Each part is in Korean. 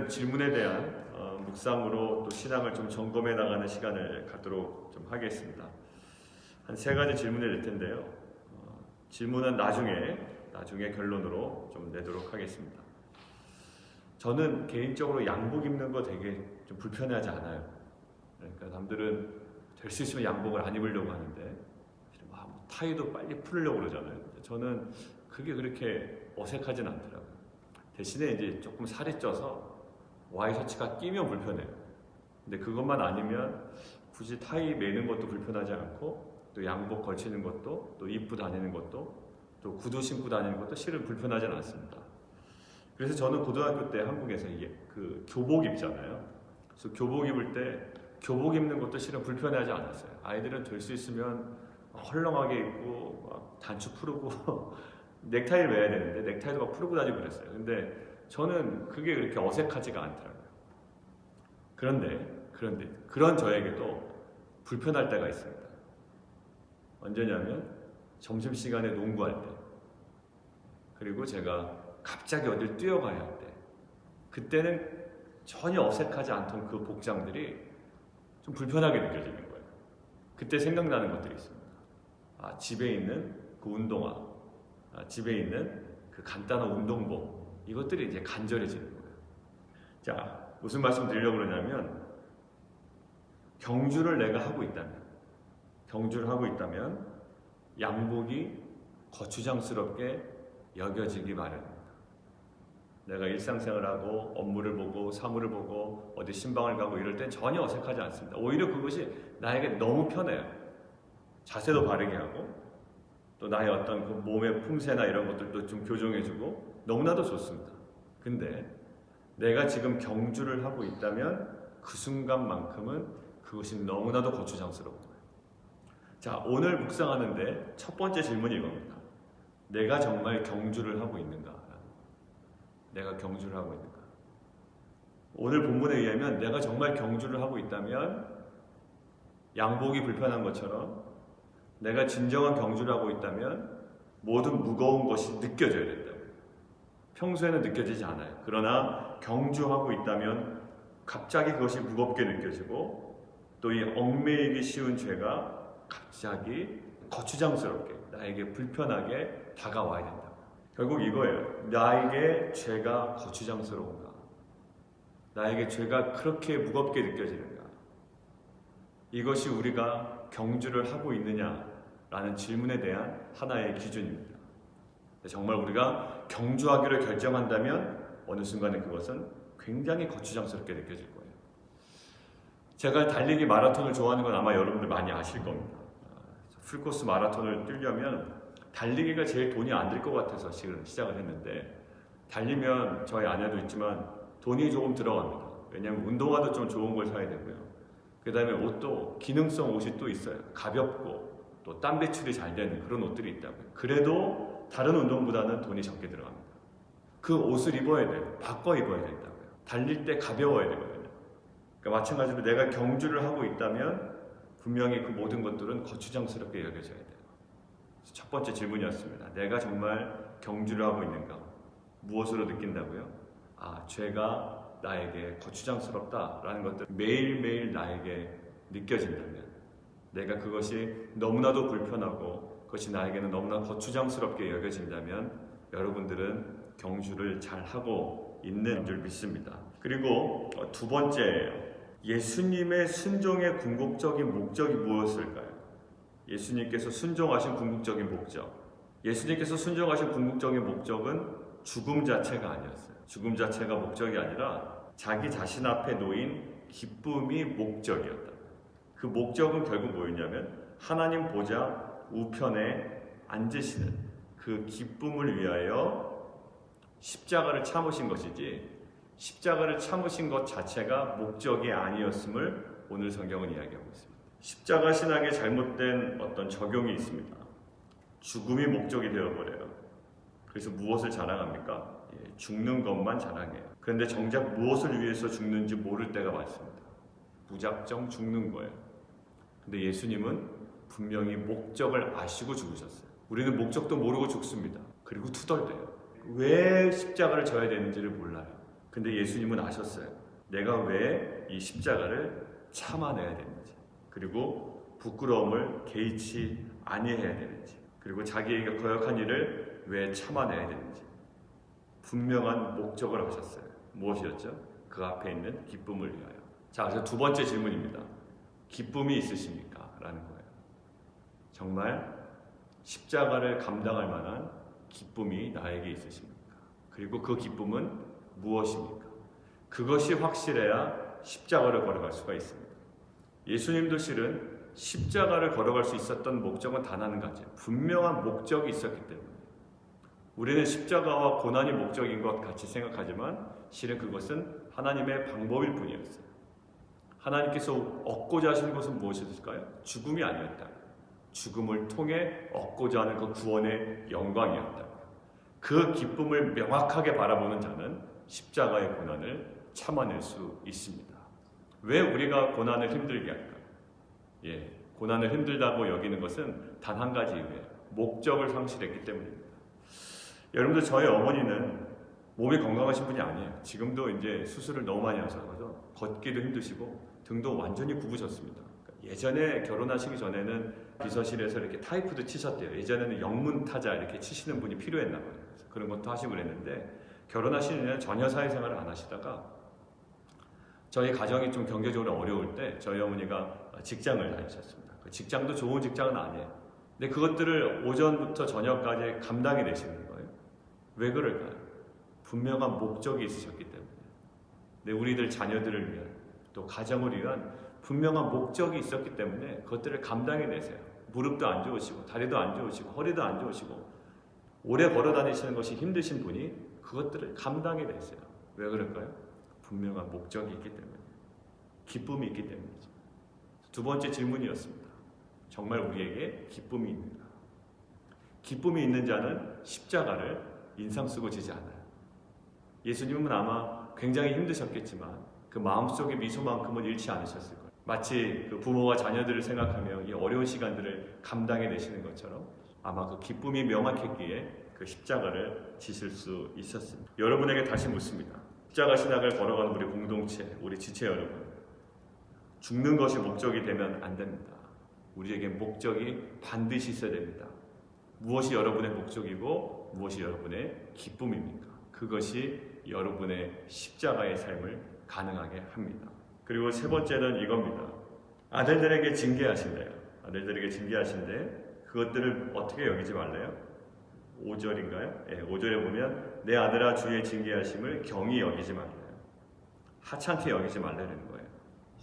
오늘은 질문에 대한 묵상으로 또 신앙을 좀 점검해 나가는 시간을 갖도록 좀 하겠습니다. 한 3가지 질문을 낼 텐데요. 질문은 나중에 결론으로 좀 내도록 하겠습니다. 저는 개인적으로 양복 입는 거 되게 좀 불편해하지 않아요. 그러니까 남들은 될 수 있으면 양복을 안 입으려고 하는데 타이도 빨리 풀으려고 그러잖아요. 저는 그게 그렇게 어색하진 않더라고요. 대신에 이제 조금 살이 쪄서 와이셔츠가 끼면 불편해요. 근데 그것만 아니면 굳이 타이 매는 것도 불편하지 않고 또 양복 걸치는 것도 또 입고 다니는 것도 또 구두 신고 다니는 것도 실은 불편하진 않습니다. 그래서 저는 고등학교 때 한국에서 그 교복 입잖아요. 그래서 교복 입을 때 교복 입는 것도 실은 불편하지 않았어요. 아이들은 될 수 있으면 헐렁하게 입고 막 단추 풀고 넥타이를 매야 되는데 넥타이도 막 풀고 다니고 그랬어요. 근데 저는 그게 그렇게 어색하지가 않더라고요. 그런데 그런 저에게도 불편할 때가 있습니다. 언제냐면 점심시간에 농구할 때, 그리고 제가 갑자기 어딜 뛰어가야 할 때, 그때는 전혀 어색하지 않던 그 복장들이 좀 불편하게 느껴지는 거예요. 그때 생각나는 것들이 있습니다. 집에 있는 그 운동화, 집에 있는 그 간단한 운동복, 이것들이 이제 간절해지는 거예요. 자, 무슨 말씀 드리려고 그러냐면, 경주를 내가 하고 있다면 양복이 거추장스럽게 여겨지기 마련입니다. 내가 일상생활하고 업무를 보고 사무를 보고 어디 신방을 가고 이럴 땐 전혀 어색하지 않습니다. 오히려 그것이 나에게 너무 편해요. 자세도 바르게 하고 또 나의 어떤 그 몸의 품새나 이런 것들도 좀 교정해주고 너무나도 좋습니다. 근데 내가 지금 경주를 하고 있다면 그 순간만큼은 그것이 너무나도 거추장스러운 거예요. 자, 오늘 묵상하는데 첫 번째 질문이 이겁니다. 내가 정말 경주를 하고 있는가? 내가 경주를 하고 있는가? 오늘 본문에 의하면 내가 정말 경주를 하고 있다면 양복이 불편한 것처럼 내가 진정한 경주를 하고 있다면 모든 무거운 것이 느껴져야 된다고요. 평소에는 느껴지지 않아요. 그러나 경주하고 있다면 갑자기 그것이 무겁게 느껴지고 또 이 얽매이기 쉬운 죄가 갑자기 거추장스럽게 나에게 불편하게 다가와야 된다. 결국 이거예요. 나에게 죄가 거추장스러운가? 나에게 죄가 그렇게 무겁게 느껴지는가? 이것이 우리가 경주를 하고 있느냐라는 질문에 대한 하나의 기준입니다. 정말 우리가 경주하기로 결정한다면 어느 순간에 그것은 굉장히 거추장스럽게 느껴질 거예요. 제가 달리기 마라톤을 좋아하는 건 아마 여러분들 많이 아실 겁니다. 풀코스 마라톤을 뛰려면 달리기가 제일 돈이 안 들 것 같아서 시작을 했는데 달리면 저희 아내도 있지만 돈이 조금 들어갑니다. 왜냐하면 운동화도 좀 좋은 걸 사야 되고요. 그 다음에 옷도 기능성 옷이 또 있어요. 가볍고 또 땀 배출이 잘 되는 그런 옷들이 있다고요. 그래도 다른 운동보다는 돈이 적게 들어갑니다. 그 옷을 입어야 돼요. 바꿔 입어야 된다고요. 달릴 때 가벼워야 되거든요. 그러니까 마찬가지로 내가 경주를 하고 있다면 분명히 그 모든 것들은 거추장스럽게 여겨져야 돼요. 첫 번째 질문이었습니다. 내가 정말 경주를 하고 있는가? 무엇으로 느낀다고요? 죄가 나에게 거추장스럽다라는 것들 매일매일 나에게 느껴진다면, 내가 그것이 너무나도 불편하고 그것이 나에게는 너무나 거추장스럽게 여겨진다면 여러분들은 경주를 잘 하고 있는 줄 믿습니다. 그리고 두 번째예요. 예수님의 순종의 궁극적인 목적이 무엇일까요? 예수님께서 순종하신 궁극적인 목적. 예수님께서 순종하신 궁극적인 목적은 죽음 자체가 아니었어요. 죽음 자체가 목적이 아니라 자기 자신 앞에 놓인 기쁨이 목적이었다. 그 목적은 결국 뭐였냐면 하나님 보좌 우편에 앉으시는 그 기쁨을 위하여 십자가를 참으신 것이지 십자가를 참으신 것 자체가 목적이 아니었음을 오늘 성경은 이야기하고 있습니다. 십자가 신학에 잘못된 어떤 적용이 있습니다. 죽음이 목적이 되어버려요. 그래서 무엇을 자랑합니까? 죽는 것만 자랑해요. 그런데 정작 무엇을 위해서 죽는지 모를 때가 많습니다. 무작정 죽는 거예요. 근데 예수님은 분명히 목적을 아시고 죽으셨어요. 우리는 목적도 모르고 죽습니다. 그리고 투덜대요. 왜 십자가를 져야 되는지를 몰라요. 근데 예수님은 아셨어요. 내가 왜 이 십자가를 참아내야 되는지, 그리고 부끄러움을 개의치 아니해야 되는지, 그리고 자기에게 거역한 일을 왜 참아내야 되는지 분명한 목적을 하셨어요. 무엇이었죠? 그 앞에 있는 기쁨을 위하여. 자, 그래서 두 번째 질문입니다. 기쁨이 있으십니까? 라는 거예요. 정말 십자가를 감당할 만한 기쁨이 나에게 있으십니까? 그리고 그 기쁨은 무엇입니까? 그것이 확실해야 십자가를 걸어갈 수가 있습니다. 예수님도 실은 십자가를 걸어갈 수 있었던 목적은 단 한 가지, 분명한 목적이 있었기 때문에 우리는 십자가와 고난이 목적인 것 같이 생각하지만 실은 그것은 하나님의 방법일 뿐이었어요. 하나님께서 얻고자 하신 것은 무엇이었을까요? 죽음이 아니었다. 죽음을 통해 얻고자 하는 그 구원의 영광이었다. 그 기쁨을 명확하게 바라보는 자는 십자가의 고난을 참아낼 수 있습니다. 왜 우리가 고난을 힘들게 할까? 고난을 힘들다고 여기는 것은 단 한 가지 이유예요. 목적을 상실했기 때문입니다. 여러분들, 저희 어머니는 몸이 건강하신 분이 아니에요. 지금도 이제 수술을 너무 많이 하셔서 걷기도 힘드시고 등도 완전히 굽으셨습니다. 예전에 결혼하시기 전에는 비서실에서 이렇게 타이프도 치셨대요. 예전에는 영문타자 이렇게 치시는 분이 필요했나 봐요. 그런 것도 하시고 그랬는데 결혼하시는 후에는 전혀 사회생활을 안 하시다가 저희 가정이 좀 경제적으로 어려울 때 저희 어머니가 직장을 다니셨습니다. 그 직장도 좋은 직장은 아니에요. 근데 그것들을 오전부터 저녁까지 감당이 되시는 거예요. 왜 그럴까요? 분명한 목적이 있으셨기 때문에. 네, 우리들 자녀들을 위한, 또 가정을 위한 분명한 목적이 있었기 때문에 그것들을 감당해 내세요. 무릎도 안 좋으시고 다리도 안 좋으시고 허리도 안 좋으시고 오래 걸어 다니시는 것이 힘드신 분이 그것들을 감당해 내세요. 왜 그럴까요? 분명한 목적이 있기 때문에, 기쁨이 있기 때문이죠. 두 번째 질문이었습니다. 정말 우리에게 기쁨이 있는가? 기쁨이 있는 자는 십자가를 인상 쓰고 지지 않아요. 예수님은 아마 굉장히 힘드셨겠지만 그 마음속의 미소만큼은 잃지 않으셨을 거예요. 마치 그 부모와 자녀들을 생각하며 이 어려운 시간들을 감당해 내시는 것처럼 아마 그 기쁨이 명확했기에 그 십자가를 지실 수 있었습니다. 여러분에게 다시 묻습니다. 십자가 신학을 걸어가는 우리 공동체, 우리 지체 여러분, 죽는 것이 목적이 되면 안 됩니다. 우리에게 목적이 반드시 있어야 됩니다. 무엇이 여러분의 목적이고 무엇이 여러분의 기쁨입니까? 그것이 여러분의 십자가의 삶을 가능하게 합니다. 그리고 세 번째는 이겁니다. 아들들에게 징계하신대요. 아들들에게 징계하신데 그것들을 어떻게 여기지 말래요? 5절인가요? 5절에 보면 내 아들아 주의 징계하심을 경히 여기지 말래요. 하찮게 여기지 말라는 거예요.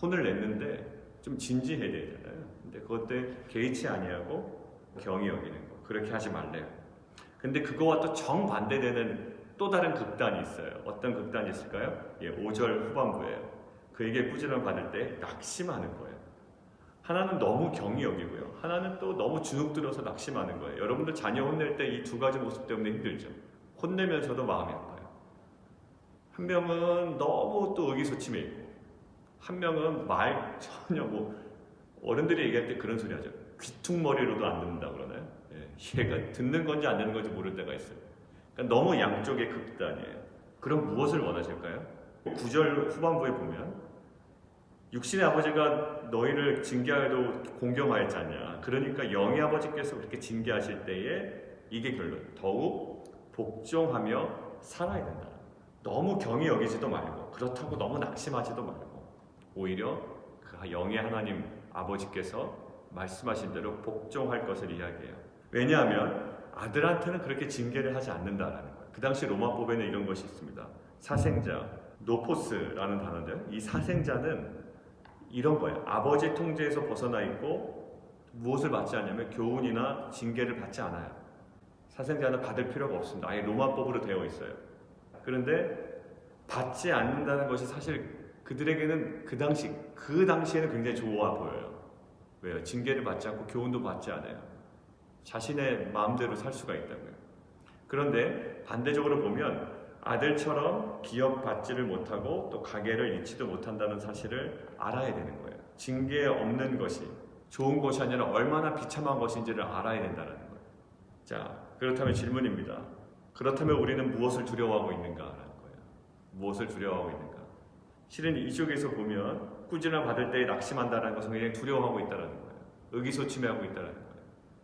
혼을 냈는데 좀 진지해야 되잖아요. 근데 그것들 개의치 아니하고 경히 여기는 거. 그렇게 하지 말래요. 근데 그거와 또 정반대되는 또 다른 극단이 있어요. 어떤 극단이 있을까요? 5절 후반부예요. 그에게 꾸지람을 받을 때 낙심하는 거예요. 하나는 너무 경히 여기고요. 하나는 또 너무 주눅들어서 낙심하는 거예요. 여러분들 자녀 혼낼 때 이 두 가지 모습 때문에 힘들죠. 혼내면서도 마음이 아파요. 한 명은 너무 또 의기소침해 있고 한 명은 말 전혀 어른들이 얘기할 때 그런 소리 하죠. 귀퉁머리로도 안 듣는다 그러나요? 얘가 듣는 건지 안 듣는 건지 모를 때가 있어요. 그러니까 너무 양쪽의 극단이에요. 그럼 무엇을 원하실까요? 9절 후반부에 보면 육신의 아버지가 너희를 징계하여도 공경하였지 않냐. 그러니까 영의 아버지께서 그렇게 징계하실 때에 이게 결론. 더욱 복종하며 살아야 된다. 너무 경히 여기지도 말고 그렇다고 너무 낙심하지도 말고 오히려 그 영의 하나님 아버지께서 말씀하신 대로 복종할 것을 이야기해요. 왜냐하면 아들한테는 그렇게 징계를 하지 않는다라는 거예요. 그 당시 로마법에는 이런 것이 있습니다. 사생자, 노포스라는 단어인데요. 이 사생자는 이런 거예요. 아버지 통제에서 벗어나 있고 무엇을 받지 않냐면 교훈이나 징계를 받지 않아요. 사생자는 받을 필요가 없습니다. 아예 로마법으로 되어 있어요. 그런데 받지 않는다는 것이 사실 그들에게는 그 당시에는 굉장히 좋아 보여요. 왜요? 징계를 받지 않고 교훈도 받지 않아요. 자신의 마음대로 살 수가 있다고요. 그런데 반대적으로 보면 아들처럼 기업받지를 못하고 또 가계를 잃지도 못한다는 사실을 알아야 되는 거예요. 징계 없는 것이 좋은 것이 아니라 얼마나 비참한 것인지를 알아야 된다는 거예요. 자, 그렇다면 질문입니다. 그렇다면 우리는 무엇을 두려워하고 있는가라는 거예요. 무엇을 두려워하고 있는가? 실은 이쪽에서 보면 꾸준함 받을 때 낙심한다는 것은 그냥 두려워하고 있다는 거예요. 의기소침해하고 있다는 거예요.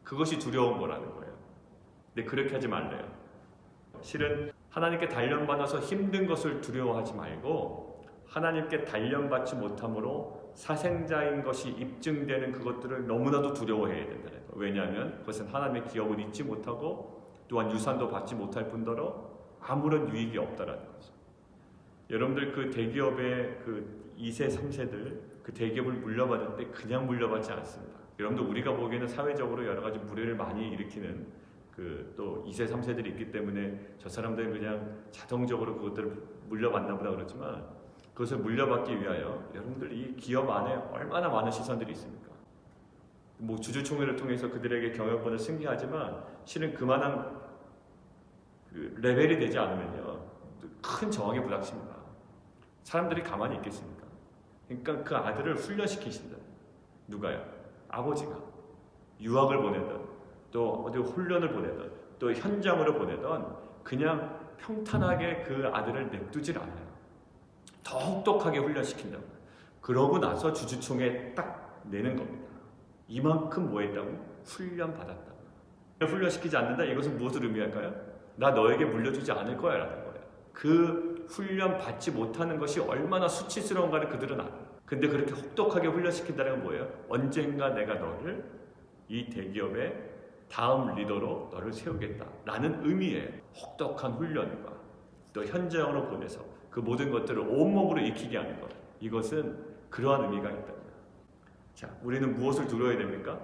그것이 두려운 거라는 거예요. 근데 그렇게 하지 말래요. 실은 하나님께 단련받아서 힘든 것을 두려워하지 말고 하나님께 단련받지 못함으로 사생자인 것이 입증되는 그것들을 너무나도 두려워해야 된다는 거예요. 왜냐하면 그것은 하나님의 기업을 잊지 못하고 또한 유산도 받지 못할 뿐더러 아무런 유익이 없다는 거죠. 여러분들 그 대기업의 그 2세, 3세들 그 대기업을 물려받을 때 그냥 물려받지 않습니다. 여러분들 우리가 보기에는 사회적으로 여러 가지 무례를 많이 일으키는 그 또 2세, 3세들이 있기 때문에 저 사람들은 그냥 자동적으로 그것들을 물려받나 보다 그렇지만 그것을 물려받기 위하여 여러분들 이 기업 안에 얼마나 많은 시선들이 있습니까? 뭐 주주총회를 통해서 그들에게 경영권을 승계하지만 실은 그만한 그 레벨이 되지 않으면요 큰 저항에 부닥칩니다. 사람들이 가만히 있겠습니까? 그러니까 그 아들을 훈련시키신다. 누가요? 아버지가 유학을 보내던 또 어디 훈련을 보내던 또 현장으로 보내던 그냥 평탄하게 그 아들을 냅두질 않아요. 더 혹독하게 훈련시킨다고. 그러고 나서 주주총회에 딱 내는 겁니다. 이만큼 뭐 했다고? 훈련 받았다고. 훈련시키지 않는다? 이것은 무엇을 의미할까요? 나 너에게 물려주지 않을 거야 라는 거예요. 그 훈련 받지 못하는 것이 얼마나 수치스러운가를 그들은 알아요. 근데 그렇게 혹독하게 훈련시킨다는 건 뭐예요? 언젠가 내가 너를 이 대기업의 다음 리더로 너를 세우겠다라는 의미의 혹독한 훈련과 또 현장으로 보내서 그 모든 것들을 온몸으로 익히게 하는 것. 이것은 그러한 의미가 있다. 자, 우리는 무엇을 두려워해야 됩니까?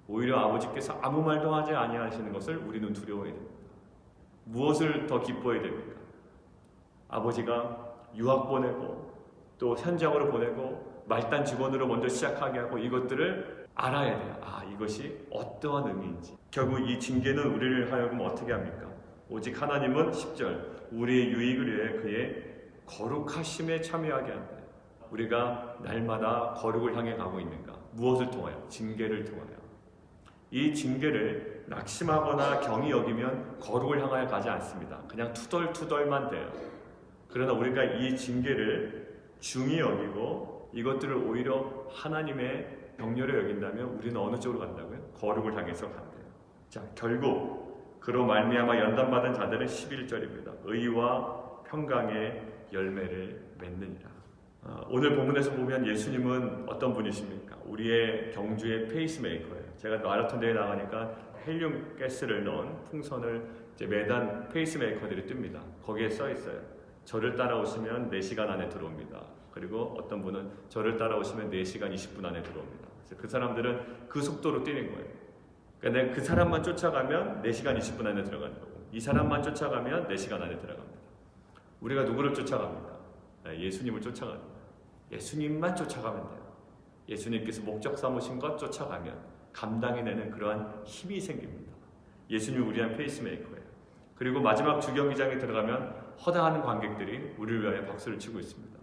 오히려 아버지께서 아무 말도 하지 아니하시는 것을 우리는 두려워해야 됩니다. 무엇을 더 기뻐해야 됩니까? 아버지가 유학 보내고 또 현장으로 보내고 말단 직원으로 먼저 시작하게 하고 이것들을 알아야 돼요. 아, 이것이 어떠한 의미인지. 결국 이 징계는 우리를 하여금 어떻게 합니까? 오직 하나님은 10절 우리의 유익을 위해 그의 거룩하심에 참여하게 한다. 우리가 날마다 거룩을 향해 가고 있는가? 무엇을 통하여? 징계를 통하여. 이 징계를 낙심하거나 경히 여기면 거룩을 향하여 가지 않습니다. 그냥 투덜투덜만 돼요. 그러나 우리가 이 징계를 중히 여기고 이것들을 오히려 하나님의 격려로 여긴다면 우리는 어느 쪽으로 간다고요? 거룩을 향해서 간대요. 자, 결국 그로 말미암아 연단받은 자들은 11절입니다. 의와 평강의 열매를 맺느니라. 오늘 본문에서 보면 예수님은 어떤 분이십니까? 우리의 경주의 페이스메이커예요. 제가 마라톤 대회 나가니까 헬륨 가스를 넣은 풍선을 이제 매단 페이스메이커들이 뜹니다. 거기에 써 있어요. 저를 따라오시면 4시간 안에 들어옵니다. 그리고 어떤 분은 저를 따라오시면 4시간 20분 안에 들어옵니다. 그래서 그 사람들은 그 속도로 뛰는 거예요. 그러니까 내가 그 사람만 쫓아가면 4시간 20분 안에 들어가는 거고 이 사람만 쫓아가면 4시간 안에 들어갑니다. 우리가 누구를 쫓아갑니까? 예수님을 쫓아갑니다. 예수님만 쫓아가면 돼요. 예수님께서 목적 삼으신 것 쫓아가면 감당해내는 그러한 힘이 생깁니다. 예수님이 우리한 페이스메이커예요. 그리고 마지막 주경기장에 들어가면 허다한 관객들이 우리를 위하여 박수를 치고 있습니다.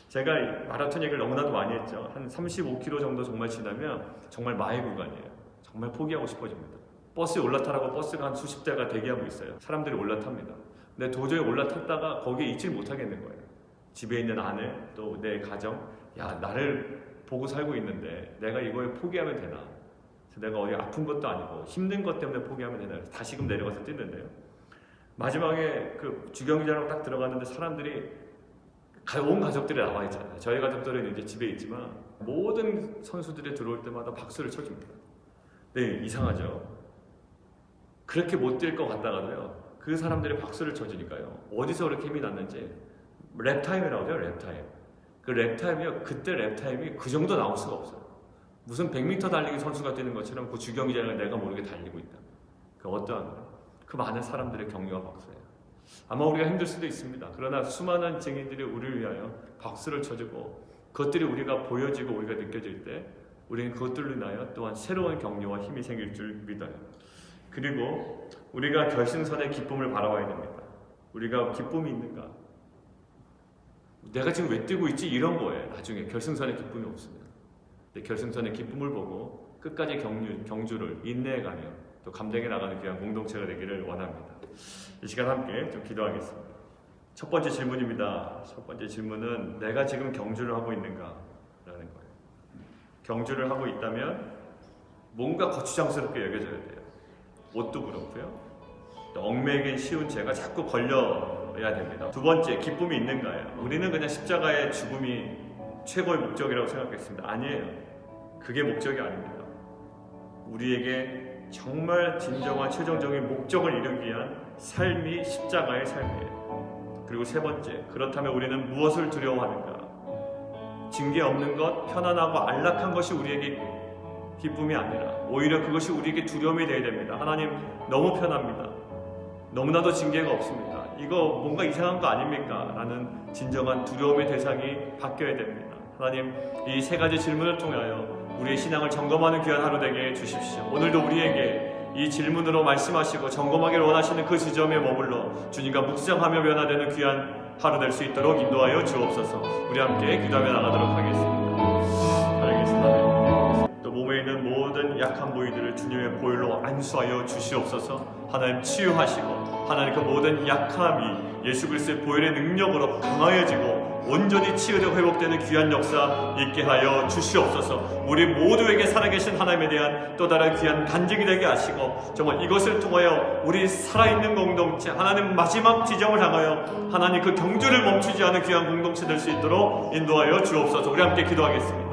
제가 마라톤 얘기를 너무나도 많이 했죠. 한 35km 정도 정말 지나면 정말 마의 구간이에요. 정말 포기하고 싶어집니다. 버스에 올라타라고 버스가 한 수십 대가 대기하고 있어요. 사람들이 올라탑니다. 근데 도저히 올라탔다가 거기에 있질 못하겠는 거예요. 집에 있는 아내, 또 내 가정, 야, 나를 보고 살고 있는데 내가 이거에 포기하면 되나? 내가 어디 아픈 것도 아니고 힘든 것 때문에 포기하면 되나? 다시금 내려가서 뛰는데요. 마지막에 그 주경기장으로 딱 들어갔는데 사람들이 온 가족들이 나와 있잖아요. 저희 가족들은 이제 집에 있지만 모든 선수들이 들어올 때마다 박수를 쳐줍니다. 네, 이상하죠. 그렇게 못 뛸 것 같다가도요. 그 사람들이 박수를 쳐주니까요. 어디서 그렇게 힘이 났는지 랩타임이라고 하죠. 랩타임. 그 랩타임이요. 그때 랩타임이 그 정도 나올 수가 없어요. 무슨 100m 달리기 선수가 뛰는 것처럼 그 주경기장을 내가 모르게 달리고 있다. 그 어떠한 거예요? 그 많은 사람들의 격려와 박수예요. 아마 우리가 힘들 수도 있습니다. 그러나 수많은 증인들이 우리를 위하여 박수를 쳐주고 그것들이 우리가 보여지고 우리가 느껴질 때 우리는 그것들로 인하여 또한 새로운 격려와 힘이 생길 줄 믿어요. 그리고 우리가 결승선의 기쁨을 바라봐야 됩니다. 우리가 기쁨이 있는가? 내가 지금 왜 뛰고 있지? 이런 거예요. 나중에 결승선의 기쁨이 없으면. 근데 결승선의 기쁨을 보고 끝까지 경주를 인내해가며 또 감당해 나가는 귀한 공동체가 되기를 원합니다. 이 시간 함께 좀 기도하겠습니다. 첫 번째 질문입니다. 첫 번째 질문은 내가 지금 경주를 하고 있는가? 라는 거예요. 경주를 하고 있다면 뭔가 거추장스럽게 여겨져야 돼요. 옷도 그렇고요. 또 얽매이긴 쉬운 죄가 자꾸 걸려야 됩니다. 두 번째, 기쁨이 있는가요? 우리는 그냥 십자가의 죽음이 최고의 목적이라고 생각했습니다. 아니에요. 그게 목적이 아닙니다. 우리에게 정말 진정한 최종적인 목적을 이루기 위한 삶이 십자가의 삶이에요. 그리고 세 번째, 그렇다면 우리는 무엇을 두려워하는가? 징계 없는 것, 편안하고 안락한 것이 우리에게 기쁨이 아니라 오히려 그것이 우리에게 두려움이 되어야 됩니다. 하나님 너무 편합니다. 너무나도 징계가 없습니다. 이거 뭔가 이상한 거 아닙니까? 라는 진정한 두려움의 대상이 바뀌어야 됩니다. 하나님, 이 세 가지 질문을 통하여 우리의 신앙을 점검하는 귀한 하루 되게 해주십시오. 오늘도 우리에게 이 질문으로 말씀하시고 점검하기를 원하시는 그 지점에 머물러 주님과 묵상하며 변화되는 귀한 하루 될 수 있도록 인도하여 주옵소서. 우리 함께 기도하며 나가도록 하겠습니다. 하나님, 또 몸에 있는 모든 약한 부위들을 주님의 보혈로 안수하여 주시옵소서. 하나님 치유하시고 하나님 그 모든 약함이 예수 그리스도의 보혈의 능력으로 강하여지고 온전히 치유되고 회복되는 귀한 역사 있게 하여 주시옵소서. 우리 모두에게 살아계신 하나님에 대한 또 다른 귀한 간증이 되게 하시고 정말 이것을 통하여 우리 살아있는 공동체 하나님 마지막 지점을 향하여 하나님 그 경주를 멈추지 않은 귀한 공동체 될 수 있도록 인도하여 주옵소서. 우리 함께 기도하겠습니다.